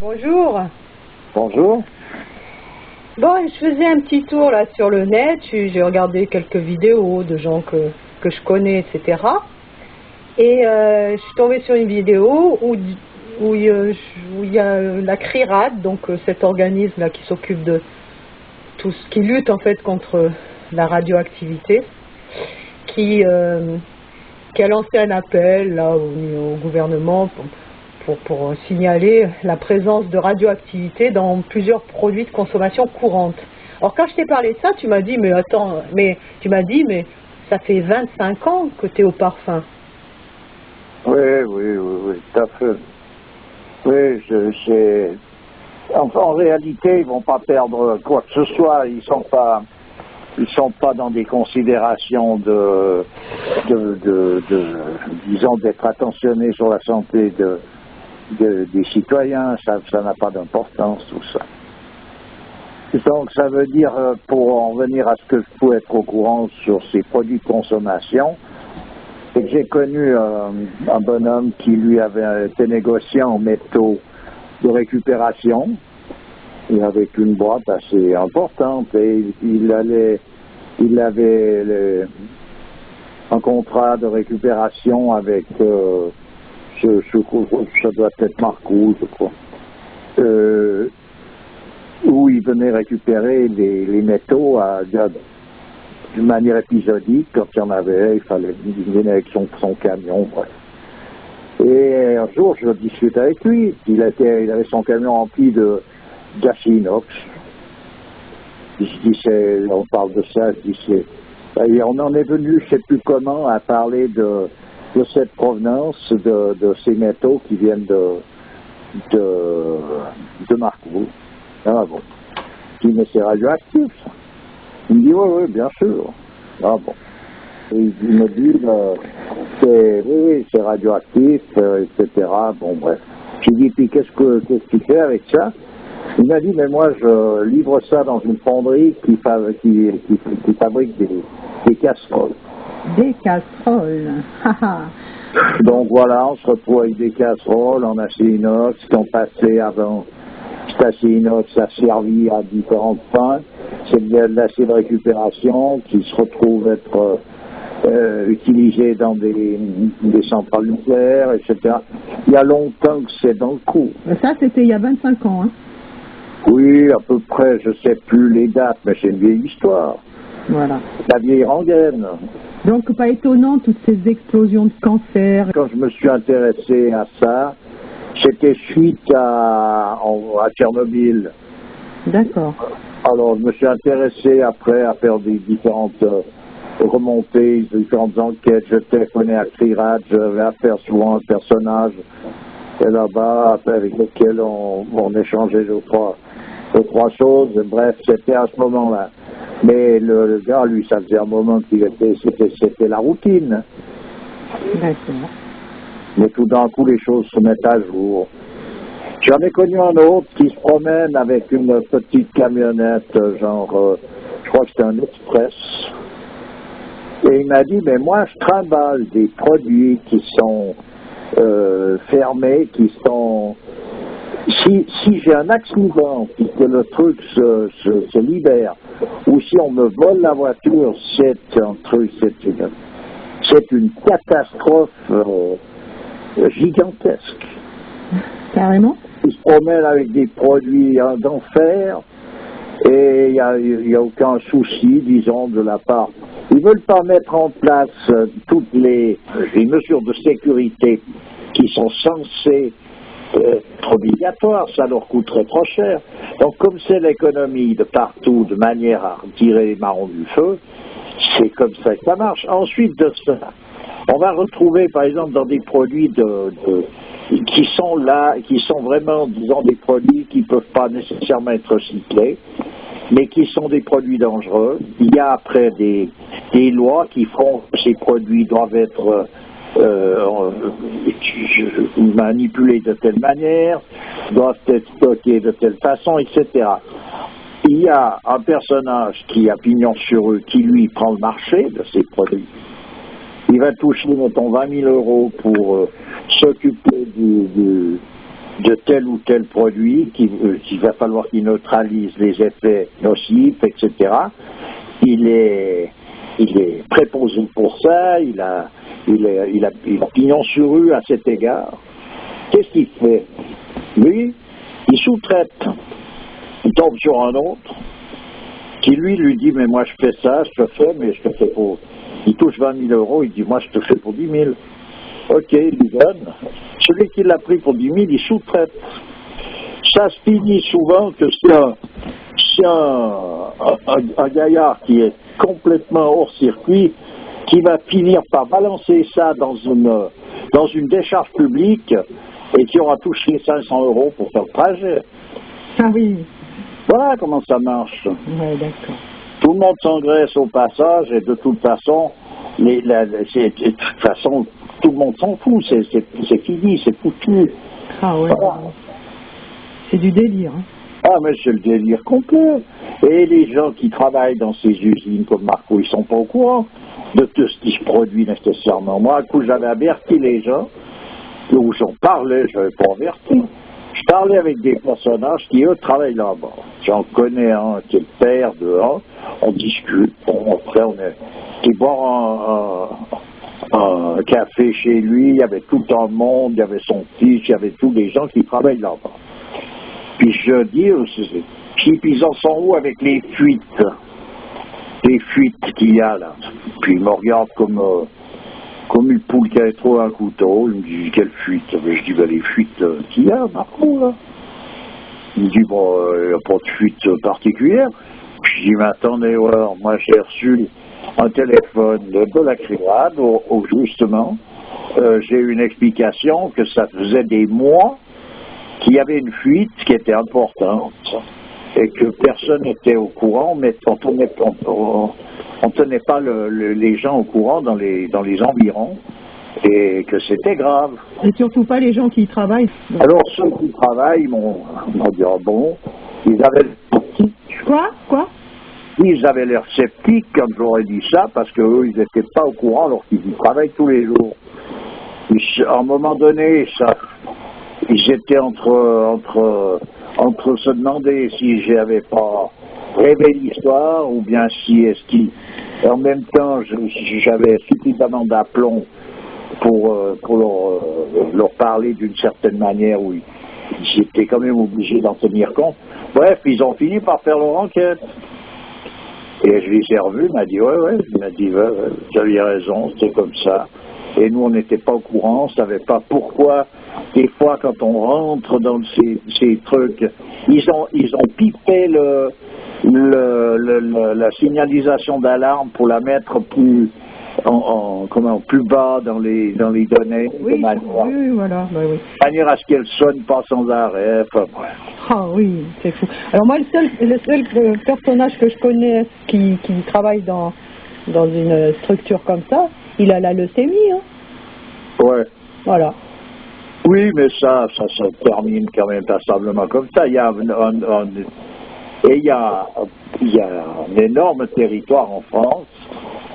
Bonjour. Bonjour. Bon, je faisais un petit tour là sur le net, j'ai regardé quelques vidéos de gens que je connais, etc. Et je suis tombée sur une vidéo où il y a la CRIRAD, donc cet organisme là qui s'occupe de tout ce qui lutte en fait contre la radioactivité, qui a lancé un appel là au gouvernement pour signaler la présence de radioactivité dans plusieurs produits de consommation courante. Alors quand je t'ai parlé de ça, tu m'as dit, mais attends, mais ça fait 25 ans que tu es au parfum. Oui, tout à fait. Oui, en réalité, ils vont pas perdre quoi que ce soit. Ils sont pas dans des considérations disons, d'être attentionnés sur la santé des citoyens. Ça n'a pas d'importance, tout ça. Donc, ça veut dire, pour en venir à ce que je peux être au courant sur ces produits de consommation, c'est que j'ai connu un bonhomme qui, lui, avait été négociant en métaux de récupération, et avec une boîte assez importante, et il avait un contrat de récupération avec, ça doit être Marcou, je crois, où il venait récupérer les métaux d'une manière épisodique. Quand il y en avait, il venait avec son camion, bref. Et un jour, je discutais avec lui. Il avait son camion rempli d'acier inox. On parle de ça, et on en est venu, je ne sais plus comment, à parler de cette provenance de ces métaux qui viennent de Marcoux. Ah bon. Je dis, mais c'est radioactif, ça. Il me dit, oui, bien sûr. Ah bon. Et il me dit, c'est radioactif, etc. Bon, bref. J'ai dit, puis qu'est-ce que tu fais avec ça? Il m'a dit, mais moi, je livre ça dans une fonderie qui fabrique des casseroles. Des casseroles. Donc voilà, on se retrouve avec des casseroles en acier inox qui ont passé avant. Cet acier inox a servi à différentes fins. C'est de l'acier de récupération qui se retrouve être utilisé dans des centrales nucléaires, etc. Il y a longtemps que c'est dans le coup. Ça, c'était il y a 25 ans, hein? Oui, à peu près, je ne sais plus les dates, mais c'est une vieille histoire. Voilà. La vieille rengaine. Donc, pas étonnant, toutes ces explosions de cancer. Quand je me suis intéressé à ça, c'était suite à Tchernobyl. D'accord. Alors, je me suis intéressé après à faire des différentes remontées, différentes enquêtes. Je téléphonais à CRIRAD, j'avais affaire souvent à un personnage là-bas avec lequel on échangeait deux, trois choses. Bref, c'était à ce moment-là. Mais le gars, lui, ça faisait un moment c'était la routine. D'accord. Mais tout d'un coup, les choses se mettent à jour. J'en ai connu un autre qui se promène avec une petite camionnette, genre, je crois que c'était un Express. Et il m'a dit, mais moi, je trimballe des produits qui sont fermés, qui sont... Si j'ai un accident et que le truc se libère, ou si on me vole la voiture, c'est un truc, c'est une catastrophe gigantesque. Carrément. Ils se promènent avec des produits d'enfer et il n'y a aucun souci, disons, de la part. Ils ne veulent pas mettre en place toutes les mesures de sécurité qui sont censées être obligatoires, ça leur coûterait trop cher. Donc comme c'est l'économie de partout, de manière à retirer les marrons du feu, c'est comme ça que ça marche. Ensuite de ça, on va retrouver par exemple dans des produits qui sont là, qui sont vraiment, disons, des produits qui ne peuvent pas nécessairement être recyclés, mais qui sont des produits dangereux. Il y a après des lois qui font que ces produits doivent être manipulés de telle manière, doivent être stockés de telle façon, etc. Il y a un personnage qui a pignon sur eux, qui lui prend le marché de ces produits. Il va toucher, mettons, 20 000 € pour s'occuper de tel ou tel produit qu'il va falloir qu'il neutralise les effets nocifs, etc. Il est préposé pour ça, il a pignon sur rue à cet égard. Qu'est-ce qu'il fait? Lui, il sous-traite. Il tombe sur un autre qui, lui dit, mais moi je fais ça, je te fais, mais je te fais pour... Il touche 20 000 euros, il dit, moi je te fais pour 10 000. Ok, il lui donne. Celui qui l'a pris pour 10 000, il sous-traite. Ça se finit souvent que c'est un gaillard qui est complètement hors circuit, qui va finir par balancer ça dans une décharge publique et qui aura touché 500 euros pour faire le trajet. Ah oui. Voilà comment ça marche. Ouais, d'accord. Tout le monde s'engraisse au passage et de toute façon, tout le monde s'en fout, c'est fini, c'est foutu. Ah ouais. Voilà. C'est du délire. Hein. Ah mais c'est le délire complet. Et les gens qui travaillent dans ces usines comme Marco, ils sont pas au courant de tout ce qui se produit nécessairement. Moi, un coup, j'avais averti les gens, où j'en parlais, je n'avais pas averti. Je parlais avec des personnages qui, eux, travaillent là-bas. J'en connais un qui est le père de un, on discute, bon, après on est boire un café chez lui, il y avait tout un monde, il y avait son fils, il y avait tous les gens qui travaillent là-bas. Puis je dis, puis ils en sont où avec les fuites? Les fuites qu'il y a là. Puis il me regarde comme une poule qui avait trop un couteau. Il me dit, quelle fuite? Je dis, ben, les fuites qu'il y a, Marco, là. Il me dit, bon, il n'y a pas de fuite particulière. Puis je dis, mais attendez, alors, moi j'ai reçu un téléphone de la CRIAD où justement, j'ai eu une explication que ça faisait des mois qu'il y avait une fuite qui était importante et que personne n'était au courant, mais on tenait pas les gens au courant dans les environs et que c'était grave. Et surtout pas les gens qui y travaillent. Alors ceux qui travaillent m'ont dit, ah bon, ils avaient Quoi? Ils avaient l'air sceptiques quand j'aurais dit ça parce qu'eux, ils n'étaient pas au courant alors qu'ils y travaillent tous les jours. À un moment donné, ils étaient entre se demander si j'avais pas rêvé l'histoire ou bien si en même temps j'avais suffisamment d'aplomb pour leur parler d'une certaine manière où ils étaient quand même obligés d'en tenir compte. Bref, ils ont fini par faire leur enquête. Et je les ai revus, il m'a dit, ouais, vous aviez raison, c'était comme ça. Et nous, on n'était pas au courant, on ne savait pas pourquoi. Des fois, quand on rentre dans ces trucs, ils ont pipé la signalisation d'alarme pour la mettre plus bas dans les données. Oui, voilà. Bah, oui. De manière à ce qu'elle sonne pas sans arrêt. Enfin, bref. Ah oui, c'est fou. Alors moi, le seul personnage que je connais qui travaille dans une structure comme ça, il a la leucémie. Hein. Ouais. Voilà. Oui, mais ça se termine quand même passablement comme ça. Il y a un énorme territoire en France,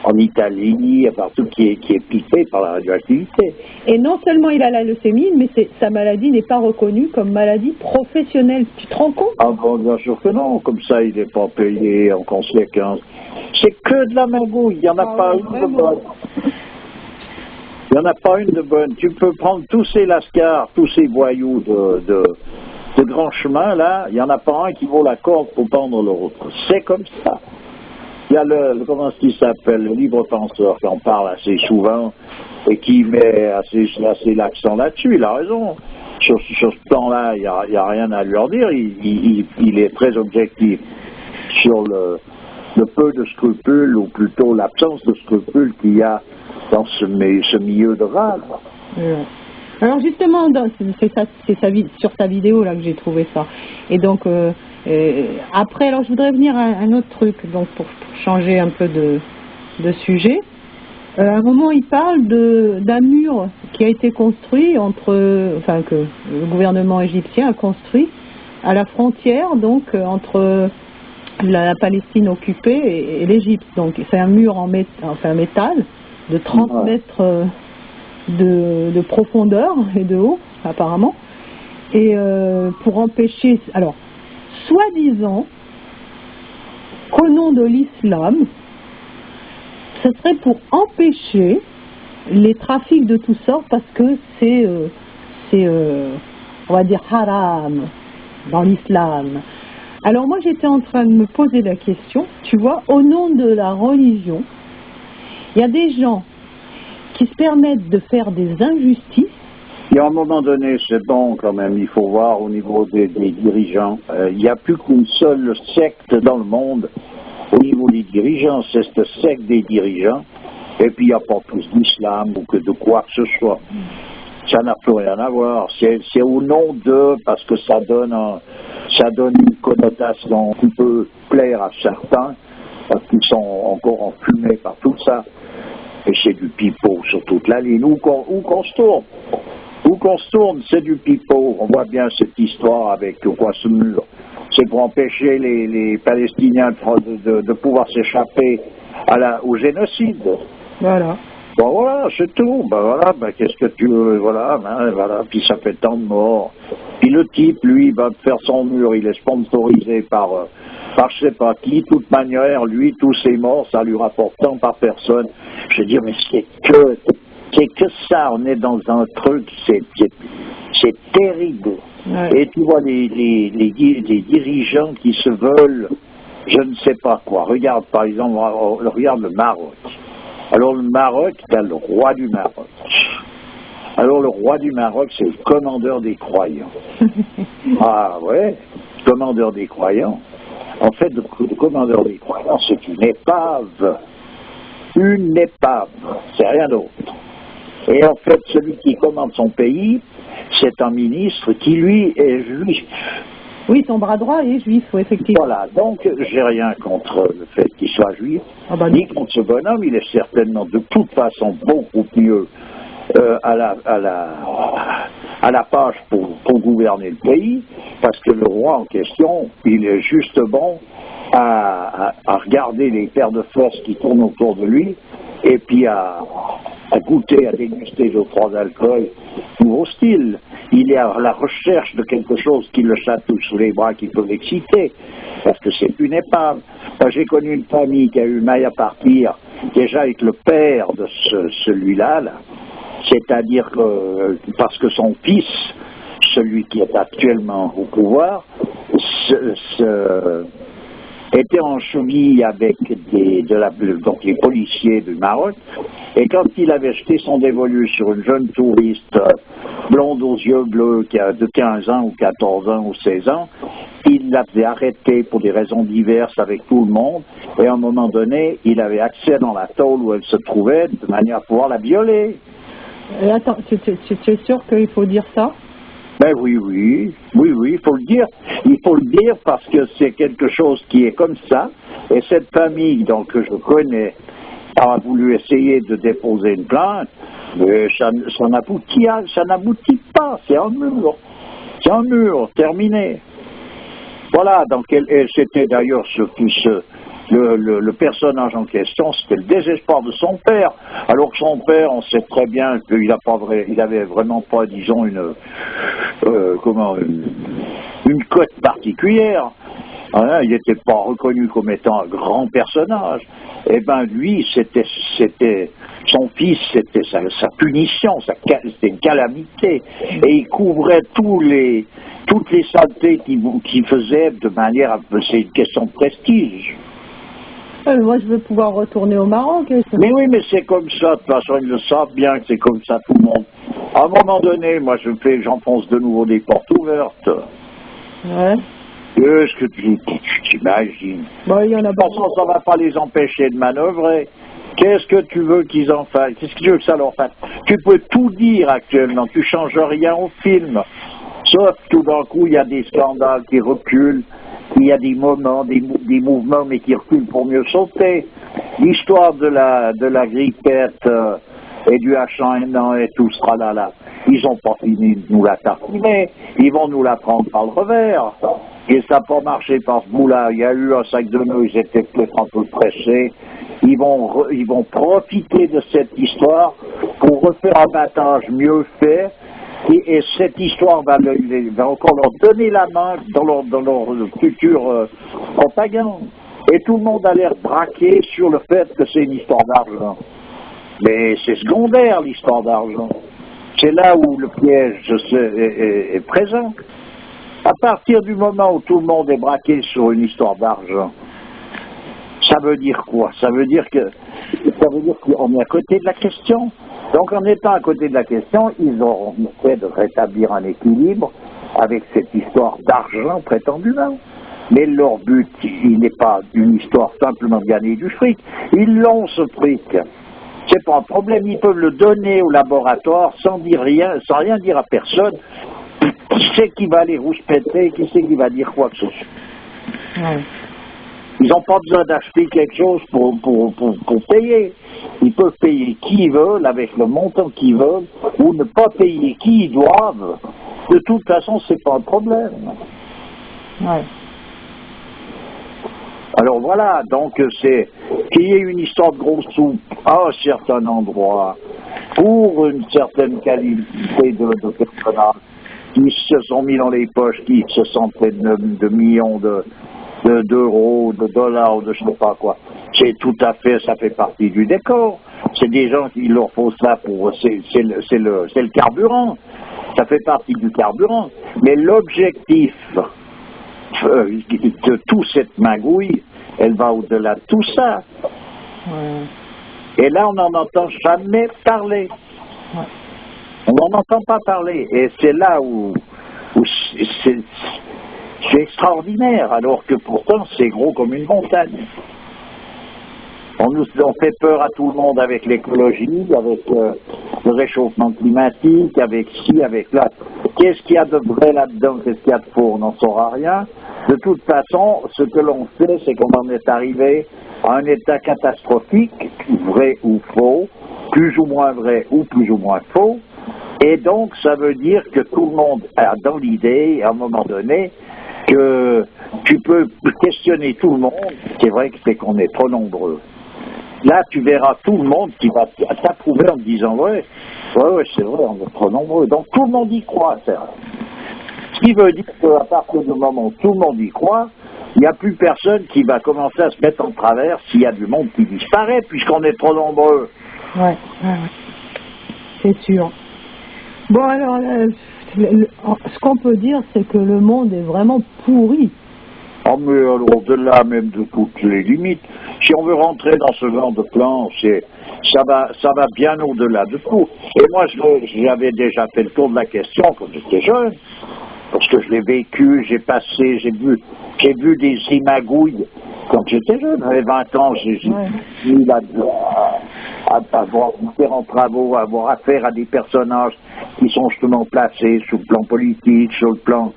en Italie, partout qui est piqué par la radioactivité. Et non seulement il a la leucémie, mais sa maladie n'est pas reconnue comme maladie professionnelle. Tu te rends compte? Ah bon, bien sûr que non. Comme ça, il n'est pas payé en conséquence. C'est que de la magouille. Il n'y en a pas une de bonne. Il n'y en a pas une de bonne. Tu peux prendre tous ces lascars, tous ces voyous de grands chemins, là, il n'y en a pas un qui vaut la corde pour pendre l'autre. C'est comme ça. Il y a comment est-ce qu'il s'appelle, le libre penseur qui en parle assez souvent et qui met assez l'accent là-dessus. Il a raison. Sur ce plan-là, il n'y a rien à lui en dire. Il est très objectif sur le peu de scrupules, ou plutôt l'absence de scrupules qu'il y a dans ce milieu de rade. Ouais. Alors justement, sur sa vidéo là que j'ai trouvé ça. Et donc après, alors je voudrais venir à un autre truc, donc pour changer un peu de sujet. À un moment, il parle d'un mur qui a été construit que le gouvernement égyptien a construit à la frontière, donc entre la Palestine occupée et l'Égypte. Donc c'est un mur en métal de 30 mètres de profondeur et de haut, apparemment. Et pour empêcher, alors, soi-disant, qu'au nom de l'islam, ce serait pour empêcher les trafics de toutes sortes parce que c'est, on va dire, haram dans l'islam. Alors moi j'étais en train de me poser la question, tu vois, au nom de la religion, il y a des gens qui se permettent de faire des injustices. Et à un moment donné, c'est bon quand même, il faut voir au niveau des dirigeants. Il n'y a plus qu'une seule secte dans le monde au niveau des dirigeants, c'est cette secte des dirigeants. Et puis il n'y a pas plus d'islam ou que de quoi que ce soit. Ça n'a plus rien à voir. C'est au nom d'eux parce que ça donne une connotation qui peut plaire à certains parce qu'ils sont encore enfumés par tout ça. Et c'est du pipeau sur toute la ligne. Où qu'on se tourne. Où qu'on se tourne, c'est du pipeau. On voit bien cette histoire avec quoi ce mur. C'est pour empêcher les Palestiniens de pouvoir s'échapper au génocide. Voilà. Bon voilà, c'est tout. Ben voilà, qu'est-ce que tu veux, voilà, puis ça fait tant de morts. Puis le type, lui, va faire son mur, il est sponsorisé par je sais pas qui, de toute manière, lui, tous ses morts, ça lui rapporte tant par personne. Je veux dire, mais c'est que ça, on est dans un truc, c'est terrible. Ouais. Et tu vois les dirigeants qui se veulent, je ne sais pas quoi. Regarde, par exemple, regarde le Maroc. Alors le Maroc, t'as le roi du Maroc. Alors le roi du Maroc, c'est le commandeur des croyants. Ah ouais, commandeur des croyants. En fait, le commandeur des croyants, c'est une épave. Une épave, c'est rien d'autre. Et en fait, celui qui commande son pays, c'est un ministre qui, lui, est juif. Oui, son bras droit est juif, effectivement. Voilà, donc j'ai rien contre le fait qu'il soit juif, ni contre ce bonhomme, il est certainement de toute façon beaucoup mieux à la page pour gouverner le pays, parce que le roi en question, il est juste bon à regarder les paires de forces qui tournent autour de lui, et puis à goûter, à déguster le trois d'alcool, nouveau style. Il est à la recherche de quelque chose qui le chatouille sous les bras, qui peut l'exciter, parce que c'est une épave. Moi, j'ai connu une famille qui a eu maille à partir, déjà avec le père de celui-là, là. C'est-à-dire que, parce que son fils, celui qui est actuellement au pouvoir, était en cheville avec donc les policiers du Maroc, et quand il avait jeté son dévolu sur une jeune touriste blonde aux yeux bleus qui a de 15 ans ou 14 ans ou 16 ans, il l'avait arrêtée pour des raisons diverses avec tout le monde, et à un moment donné, il avait accès dans la tôle où elle se trouvait de manière à pouvoir la violer. Attends, tu es sûr qu'il faut dire ça? Ben oui, il faut le dire. Il faut le dire parce que c'est quelque chose qui est comme ça. Et cette famille, donc, que je connais, a voulu essayer de déposer une plainte, mais ça n'aboutit pas. C'est un mur. C'est un mur, terminé. Voilà, donc c'était d'ailleurs le personnage en question, c'était le désespoir de son père. Alors que son père, on sait très bien qu'il avait vraiment pas, disons, une cote particulière. Hein, il n'était pas reconnu comme étant un grand personnage. Eh ben lui, c'était son fils, c'était sa punition, c'était une calamité. Et il couvrait toutes les saletés qu'il faisait de manière à... C'est une question de prestige. Moi, je veux pouvoir retourner au Maroc. Mais oui, mais c'est comme ça. De toute façon, ils le savent bien que c'est comme ça tout le monde. À un moment donné, moi, j'enfonce de nouveau des portes ouvertes. Ouais. Qu'est-ce que tu t'imagines? Il y en a de toute façon, ça ne va pas les empêcher de manœuvrer. Qu'est-ce que tu veux qu'ils en fassent? Qu'est-ce que tu veux que ça leur fasse? Tu peux tout dire actuellement. Tu ne changes rien au film. Sauf tout d'un coup, il y a des scandales qui reculent. Il y a des moments, des mouvements, mais qui reculent pour mieux sauter. L'histoire de la grippette et du H1N1 et tout ce tralala, ils n'ont pas fini de nous la tartiner. Ils vont nous la prendre par le revers. Et ça n'a pas marché par ce bout-là. Il y a eu un sac de nœuds, ils étaient peut-être un peu pressés. Ils vont profiter de cette histoire pour refaire un battage mieux fait Et cette histoire va encore leur donner la main dans leur futur propagande. Et tout le monde a l'air braqué sur le fait que c'est une histoire d'argent. Mais c'est secondaire, l'histoire d'argent. C'est là où le piège est présent. À partir du moment où tout le monde est braqué sur une histoire d'argent, ça veut dire quoi? Ça veut dire qu'on est à côté de la question. Donc en étant à côté de la question, ils auront fait de rétablir un équilibre avec cette histoire d'argent prétendument. Mais leur but, il n'est pas une histoire simplement de gagner du fric. Ils l'ont, ce fric. C'est pas un problème, ils peuvent le donner au laboratoire sans rien dire à personne. Qui c'est qui va aller rouspéter, qui c'est qui va dire quoi que ce soit. Ouais. Ils n'ont pas besoin d'acheter quelque chose pour payer. Ils peuvent payer qui ils veulent, avec le montant qu'ils veulent, ou ne pas payer qui ils doivent. De toute façon, c'est pas un problème. Ouais. Alors voilà, donc c'est qu'il y ait une histoire de gros soupe à un certain endroit, pour une certaine qualité de personnages qui se sont mis dans les poches, qui se sont fait de millions d'euros, de dollars, de je ne sais pas quoi. C'est tout à fait, ça fait partie du décor. C'est des gens qui leur faut ça pour, c'est le carburant. Ça fait partie du carburant. Mais l'objectif de toute cette magouille, elle va au-delà de tout ça. Ouais. Et là, on n'en entend jamais parler. Ouais. On n'en entend pas parler. Et c'est là où c'est extraordinaire, alors que pourtant, c'est gros comme une montagne. On fait peur à tout le monde avec l'écologie, avec le réchauffement climatique, avec ci, avec là. Qu'est-ce qu'il y a de vrai là-dedans? Qu'est-ce qu'il y a de faux? On n'en saura rien. De toute façon, ce que l'on sait, c'est qu'on en est arrivé à un état catastrophique, vrai ou faux, plus ou moins vrai ou plus ou moins faux. Et donc, ça veut dire que tout le monde a dans l'idée, à un moment donné, que tu peux questionner tout le monde. C'est vrai que c'est qu'on est trop nombreux. Là, tu verras tout le monde qui va t'approuver en te disant ouais, c'est vrai, on est trop nombreux. Donc tout le monde y croit, ça. Ce qui veut dire qu'à partir du moment où tout le monde y croit, il n'y a plus personne qui va commencer à se mettre en travers s'il y a du monde qui disparaît, puisqu'on est trop nombreux. Ouais. C'est sûr. Bon, alors, ce qu'on peut dire, c'est que le monde est vraiment pourri. Oh, mais alors, au-delà même de toutes les limites, si on veut rentrer dans ce genre de plan, ça va bien au-delà de tout. Et moi, j'avais déjà fait le tour de la question quand j'étais jeune, parce que je l'ai vécu, j'ai vu des imagouilles quand j'étais jeune. J'avais 20 ans, j'ai eu à avoir différents travaux, à avoir affaire à des personnages qui sont justement placés sur le plan politique, sur le plan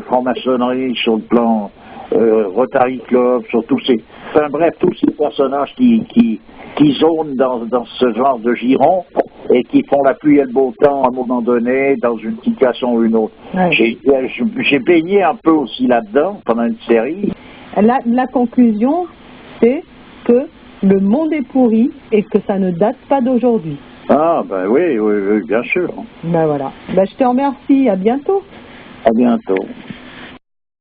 franc-maçonnerie, sur le plan Rotary Club, sur tous ces... Enfin bref, tous ces personnages qui zonent dans ce genre de giron et qui font la pluie et le beau temps à un moment donné, dans une situation ou une autre. Ouais. J'ai baigné un peu aussi là-dedans pendant une série. La conclusion, c'est que le monde est pourri et que ça ne date pas d'aujourd'hui. Ah, ben oui, bien sûr. Ben voilà. Ben, je te remercie. À bientôt. À bientôt.